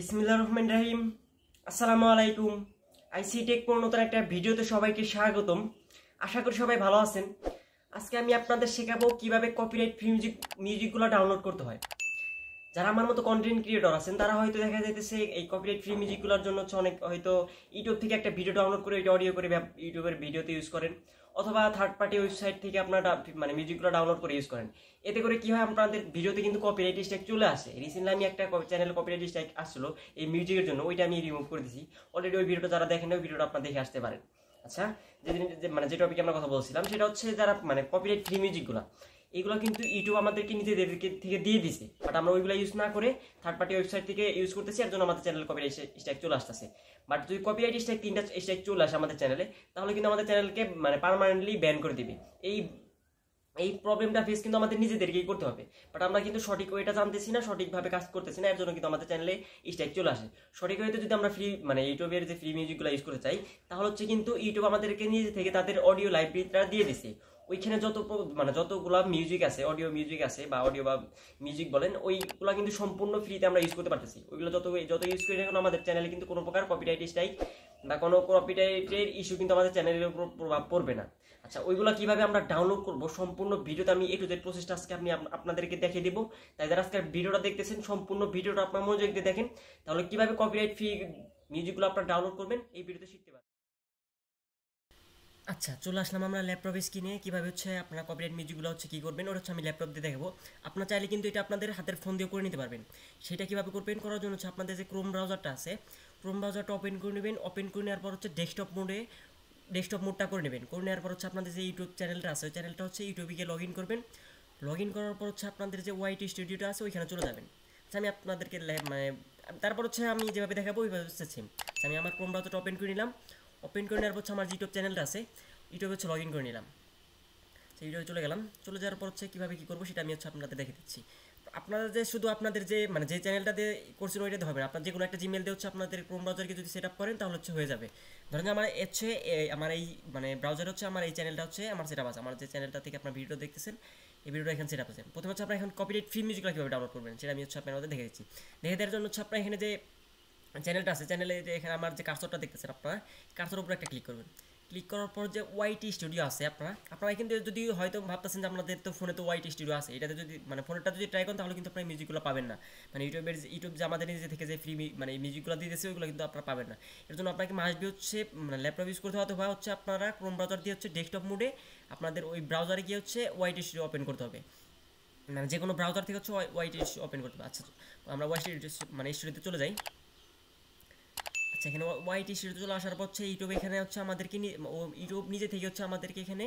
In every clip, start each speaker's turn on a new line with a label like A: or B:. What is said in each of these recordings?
A: বিসমিল্লাহির রহমানির রহিম। আসসালামু আলাইকুম। আইসি টেক নতুন একটা ভিডিওতে সবাইকে স্বাগতম। আশা করি সবাই ভালো আছেন। আজকে আমি আপনাদের শেখাবো কিভাবে কপিরাইট ফ্রি মিউজিকগুলো ডাউনলোড করতে হয়। যারা আমার মতো কন্টেন্ট ক্রিয়েটর আছেন তারা হয়তো দেখা যাইতেছে এই কপিরাইট ফ্রি মিউজিকগুলোর জন্য অনেক হয়তো ইউটিউব থেকে একটা ভিডিও ডাউনলোড করে এটা অডিও করে ইউটিউবের ভিডিওতে ইউজ করেন, অথবা থার্ড পার্টি ওয়েবসাইট থেকে আপনারা মিউজিকগুলো ডাউনলোড করে ইউজ করেন। এতে করে কি হয়, আপনাদের ভিডিওতে কিন্তু কপিরাইট স্ট্রাইক চলে আসে। রিসেন্টলি আমি একটা চ্যানেলে কপিরাইট স্ট্রাইক আসছিল এই মিউজিকের জন্য, ওইটা আমি রিমুভ করে দিয়েছি। অলরেডি ওই ভিডিওটা যারা দেখেন ওই ভিডিওটা আপনারা দেখে আসতে পারেন। আচ্ছা, যে টপিকে আমরা কথা বলছিলাম সেটা হচ্ছে যারা কপিরাইট ফ্রি মিউজিকগুলো এগুলো কিন্তু ইউটিউব আমাদেরকে নিজেদেরকে থেকে দিয়ে দিছে, বাট আমরা ওইগুলো ইউজ না করে থার্ড পার্টি ওয়েবসাইট থেকে ইউজ করতেছি, এর জন্য আমাদের চ্যানেল কপিরাইট স্ট্রাইক চলে আসতেছে। বাট যদি কপিরাইট স্ট্রাইক 3টা স্ট্রাইক চলে আসে আমাদের চ্যানেলে, তাহলে কিন্তু আমাদের চ্যানেলকে পার্মানেন্টলি ব্যান করে দিবে। এই প্রবলেমটা ফেস কিন্তু আমাদের নিজেদেরকেই করতে হবে, বাট আমরা কিন্তু সঠিক ওইটা জানতেছি না, সঠিকভাবে কাজ করতেছি না, এর জন্য কিন্তু আমাদের চ্যানেলে স্ট্রাইক চলে আসে। সঠিক ওয়েতে যদি আমরা ফ্রি ইউটিউবের যে ফ্রি মিউজিকগুলো ইউজ করতে চাই, তাহলে হচ্ছে কিন্তু ইউটিউব আমাদেরকে নিজে থেকে তাদের অডিও লাইব্রেরিটা দিয়ে দিছে। ওইখানে যতগুলা মিউজিক আছে, অডিও মিউজিক আছে বা অডিও বা মিউজিক বলেন, ওইগুলা কিন্তু সম্পূর্ণ ফ্রিতে আমরা ইউজ করতে পারতেছি। ওইগুলো যত ইউজ করি এখন আমাদের চ্যানেলে কিন্তু কোনো প্রকার কপিরাইট স্ট্রাইক বা কোনো কপিরাইটের ইস্যু কিন্তু আমাদের চ্যানেলের উপর প্রভাব পড়বে না। আচ্ছা, ওইগুলো কিভাবে আমরা ডাউনলোড করবো সম্পূর্ণ ভিডিওতে আমি A to Z প্রসেসটা আজকে আপনাদেরকে দেখিয়ে দেবো। তাই যারা আজকে ভিডিওটা দেখতেছেন সম্পূর্ণ ভিডিওটা আপনার মনোযোগ দিয়ে দেখেন, তাহলে কিভাবে কপিরাইট ফ্রি মিউজিকগুলো আপনারা ডাউনলোড করবেন এই ভিডিওতে শিখতে পারবেন। আচ্ছা, চলে আসলাম আমরা ল্যাপটপ স্ক্রিনে। কীভাবে হচ্ছে আপনার কপিরাইট মিউজিকগুলো হচ্ছে কী করবেন ওটা হচ্ছে আমি ল্যাপটপ দিয়ে দেখাবো। আপনার চাইলে কিন্তু এটা আপনাদের হাতের ফোন দিয়ে করে নিতে পারবেন। সেটা কীভাবে করবেন, করার জন্য হচ্ছে আপনাদের যে ক্রোম ব্রাউজারটা আছে, ক্রোম ব্রাউজারটা ওপেন করে নেবেন। ওপেন করে নেওয়ার পর হচ্ছে ডেস্কটপ মোডটা করে নেবেন। করে নেওয়ার পর হচ্ছে আপনাদের যে ইউটিউব চ্যানেলটা আছে ওই চ্যানেলটা হচ্ছে ইউটিউবে গিয়ে লগ ইন করবেন। লগ ইন করার পর হচ্ছে আপনাদের যে ওয়াইটি স্টুডিওটা আছে ওইখানে চলে যাবেন। আচ্ছা, আমি আপনাদেরকে তারপর হচ্ছে আমি যেভাবে দেখাবো ওইভাবে হচ্ছে সেম। আমি আমার ক্রোম ব্রাউজারটা ওপেন করে নিলাম। ওপেন করে নেওয়ার পর হচ্ছে আমার যে ইউটিউব চ্যানেলটা আছে ইউটিউবে হচ্ছে লগ ইন করে নিলাম। সেই ইউটিউবে চলে গেলাম। চলে যাওয়ার পর হচ্ছে কীভাবে কী করবো সেটা আমি হচ্ছে আপনাদের দেখে দিচ্ছি। আপনারা যে শুধু আপনাদের যে যে চ্যানেলটা দিয়ে করছেন ওইটাতে হবে না, আপনার যে কোনো একটা জিমেল দিয়ে হচ্ছে আপনাদের ক্রোম ব্রাউজারকে যদি সেট আপ করেন তাহলে হচ্ছে হয়ে যাবে। ধরেন যে আমার হচ্ছে আমার এই ব্রাউজার হচ্ছে আমার এই চ্যানেলটা হচ্ছে আমার সেট আপ আছে। আমার যে চ্যানেলটা থেকে আপনার ভিডিও দেখতেছেন এই ভিডিওটা এখানে সেট আপ আছে। প্রথমে হচ্ছে আপনারা এখন কপিরাইট ফ্রি মিউজিকগুলো কীভাবে ডাউনলোড করবেন সেটা আমি হচ্ছে আপনাদের দেখে দিচ্ছি। দেখে দেওয়ার জন্য হচ্ছে আপনার এখানে যে চ্যানেলটা আছে, চ্যানেলে যে এখানে আমার যে কার্সরটা দেখতেছেন আপনারা কার্সরের উপরে একটা ক্লিক করবেন। ক্লিক করার পর যে ওয়াইটি স্টুডিও আছে আপনারা কিন্তু যদি হয়তো ভাবতেছেন যে আপনাদের তো ফোনে তো ওয়াইটি স্টুডিও আছে, এটাতে যদি ফোনটা যদি ট্রাই করেন তাহলে কিন্তু আপনার মিউজিকগুলো পাবেন না। ইউটিউব যে আমাদের নিজে থেকে যে ফ্রি মিউজিকগুলো দিয়ে দিয়েছে ওইগুলো কিন্তু আপনারা পাবেন না। এর জন্য আপনাকে মাস্ট হচ্ছে ল্যাপটপ ইউজ করতে হবে, অথবা হচ্ছে আপনারা ক্রোম ব্রাউজার দিয়ে হচ্ছে ডেস্কটপ মোডে আপনাদের ওই ব্রাউজারে গিয়ে হচ্ছে ওয়াইটি স্টুডিও ওপেন করতে হবে। যে কোনো ব্রাউজার থেকে হচ্ছে ওয়াইটি ওপেন করতে হবে। আচ্ছা, আমরা ওয়াইটি স্টুডিওতে চলে যাই। আচ্ছা, এখানে ওয়াইটি স্টুডিওতে চলে আসার পর হচ্ছে ইউটিউব এখানে হচ্ছে আমাদেরকে ইউটিউব নিজে থেকে হচ্ছে আমাদেরকে এখানে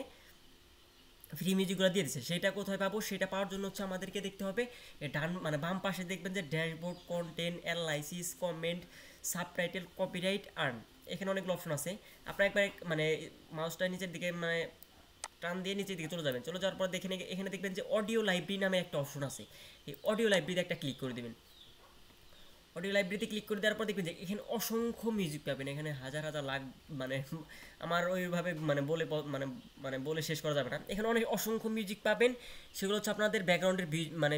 A: ফ্রি মিউজিকগুলো দিয়ে দিচ্ছে। সেটা কোথায় পাবো, সেটা পাওয়ার জন্য হচ্ছে আমাদেরকে দেখতে হবে ডান বাম পাশে দেখবেন যে dashboard, content analysis, comment, subtitle, copyright, earn. এখানে অনেকগুলো অপশন আছে। আপনারা একবার মাউসটা নিচের দিকে টান দিয়ে নিচের দিকে চলে যাবেন। চলে যাওয়ার পর এখানে দেখবেন যে অডিও লাইব্রেরি নামে একটা অপশন আছে। এই অডিও লাইব্রেরিতে একটা ক্লিক করে দেবেন। অডিও লাইব্রেরিতে ক্লিক করে দেওয়ার পর দেখবেন যে এখানে অসংখ্য মিউজিক পাবেন। এখানে হাজার হাজার লাখ আমার ওইভাবে বলে শেষ করা যাবে না। এখানে অসংখ্য মিউজিক পাবেন। সেগুলো হচ্ছে আপনাদের ব্যাকগ্রাউন্ডের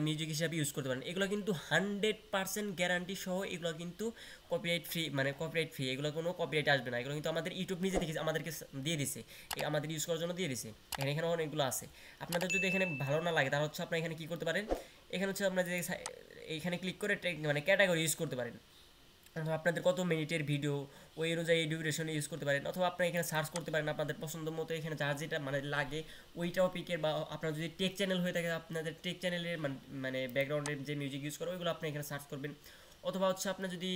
A: মিউজিক হিসাবে ইউজ করতে পারেন। এগুলো কিন্তু 100% গ্যারান্টি সহ এগুলো কিন্তু কপিরাইট ফ্রি। এগুলো কোনো কপিরাইট আসবে না। এগুলো কিন্তু আমাদের ইউটিউব নিজে থেকে আমাদেরকে দিয়ে দিছে, আমাদের ইউজ করার জন্য দিয়ে দিছে। এখানে অনেকগুলো আছে। আপনাদের যদি এখানে ভালো না লাগে তাহলে হচ্ছে আপনারা এখানে কী করতে পারেন, এখানে হচ্ছে আপনার যে এইখানে ক্লিক করে ক্যাটাগরি ইউজ করতে পারেন। অথবা আপনাদের কত মিনিটের ভিডিও ওই অনুযায়ী ডিউরেশন ইউজ করতে পারেন, অথবা আপনারা এখানে সার্চ করতে পারেন আপনাদের পছন্দ মতো। এখানে যার যেটা লাগে ওই টপিকের, বা আপনার যদি টেক চ্যানেল হয়ে থাকে আপনাদের টেক চ্যানেলের ব্যাকগ্রাউন্ডের যে মিউজিক ইউজ করে ওইগুলো আপনি এখানে সার্চ করবেন। অথবা হচ্ছে আপনার যদি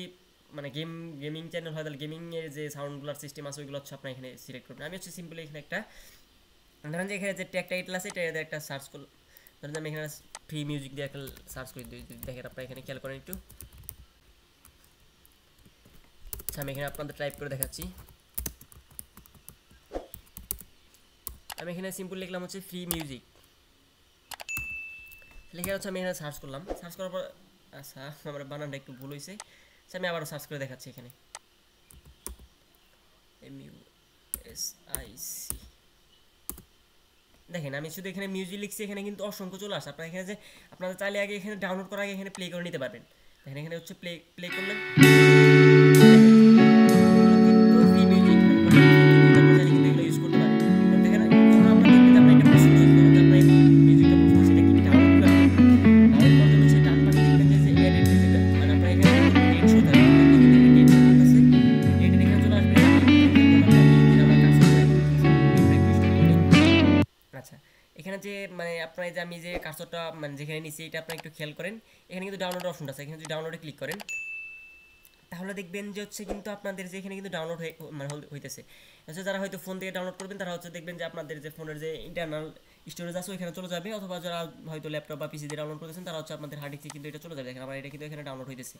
A: গেমিং চ্যানেল হয় তাহলে গেমিংয়ের যে সাউন্ডগুলোর সিস্টেম আছে ওইগুলো হচ্ছে আপনার এখানে সিলেক্ট করবেন। আমি হচ্ছে সিম্পলি এখানে একটা ধরেন যে এখানে যে ট্যাগ টাইটেল আছে এটা একটা সার্চ করলাম। ধরেন আমি এখানে ফ্রি মিউজিক দিয়ে একটা সার্চ করি, দেখেন আপনারা এখানে খেয়াল করেন একটু। আচ্ছা, আমি এখানে আপনাদের টাইপ করে দেখাচ্ছি। আমি এখানে সিম্পল লিখলাম হচ্ছে ফ্রি মিউজিক, লিখে হচ্ছে আমি এখানে সার্চ করলাম। সার্চ করার পর আচ্ছা আমার বানানটা একটু ভুল হয়েছে। আচ্ছা, আমি আবারও সার্চ করে দেখাচ্ছি। এখানে MUSIC দেখেন আমি শুধু এখানে মিউজিক লিখছি, এখানে কিন্তু অসংখ্য চলে আসে। আপনারা এখানে যে আপনারা চাইলে আগে এখানে ডাউনলোড করার আগে এখানে প্লে করে নিতে পারবেন। দেখেন এখানে হচ্ছে প্লে প্লে করলেন, এগুলো কিন্তু ফ্রি মিউজিক, আপনারা চাইলে কিন্তু এগুলো ইউজ করতে পারেন। কারণ দেখেন যখন আমরা দেখবেন যে আপনার এটা পছন্দ হয়েছে, ধরুন যে আপনার এই মিউজিকটা পছন্দ হয়েছে, এটা কি ডাউনলোড করে রাখবেন। ডাউনলোড করার জন্য হচ্ছে ডান পাশে দেখবেন যে এডিট মিউজিকটা, মানে আপনার এখানে ডেট শো থাকবে, দেখবেন যে ডেট শো করতেছে, ডেটের এখানে চলে আসবে, আমার কাজ করে আচ্ছা। এখানে যে মানে আপনার এই যে আমি যে কার্সরটা মানে যেখানে নিছি এটা আপনারা একটু খেয়াল করেন, এখানে কিন্তু ডাউনলোড অপশনটা আছে, এখানে যদি ডাউনলোডে ক্লিক করেন তাহলে দেখবেন যে হচ্ছে কিন্তু আপনাদের যে এখানে কিন্তু ডাউনলোড মানে হইতেছে হচ্ছে, যারা হয়তো ফোন থেকে ডাউনলোড করবেন তারা হচ্ছে দেখবেন যে আপনাদের যে ফোনের যে ইন্টারনাল স্টোরেজ আছে ওইখানে চলে যাবে, অথবা যারা হয়তো ল্যাপটপ বা পিসি দিয়ে ডাউনলোড করেছেন তারা হচ্ছে আপনাদের হার্ড ডিস্কে কিন্তু এটা চলে যাবে। দেখেন আমার এটা কিন্তু এখানে ডাউনলোড হইতেছে,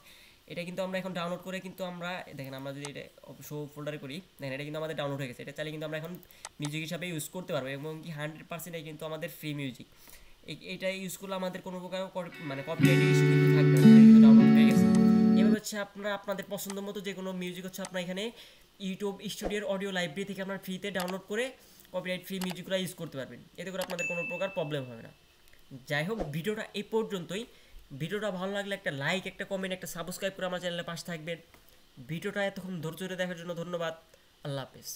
A: এটা কিন্তু আমরা এখন ডাউনলোড করে কিন্তু আমরা দেখেন আমরা যদি এটা শো ফোল্ডারে করি, দেখেন এটা কিন্তু আমাদের ডাউনলোড হয়ে গেছে, এটা চাইলে কিন্তু আমরা এখন মিউজিক হিসাবে ইউজ করতে পারবো, এবং কি 100% এই কিন্তু আমাদের ফ্রি মিউজিক, এইটা ইউজ করলে আমাদের কোনো প্রকার মানে কপিরাইট ইস্যু কিন্তু থাকবে না, এটা কিন্তু ডাউনলোড হয়ে গেছে। এভাবে হচ্ছে আপনারা আপনাদের পছন্দ মতো যে কোনো মিউজিক হচ্ছে আপনার এখানে ইউটিউব স্টুডিওর অডিও লাইব্রেরি থেকে আপনার ফ্রিতে ডাউনলোড করে কপিরাইট ফ্রি মিউজিকগুলো ইউজ করতে পারবেন, এতে করে আপনাদের কোনো প্রকার প্রবলেম হবে না। যাই হোক ভিডিওটা এই পর্যন্তই। ভিডিওটা ভালো লাগলে একটা লাইক, একটা কমেন্ট, একটা সাবস্ক্রাইব করে আমার চ্যানেলের পাশে থাকবেন। ভিডিওটা এতক্ষণ ধৈর্য ধরে দেখার জন্য ধন্যবাদ। আল্লাহ হাফেজ।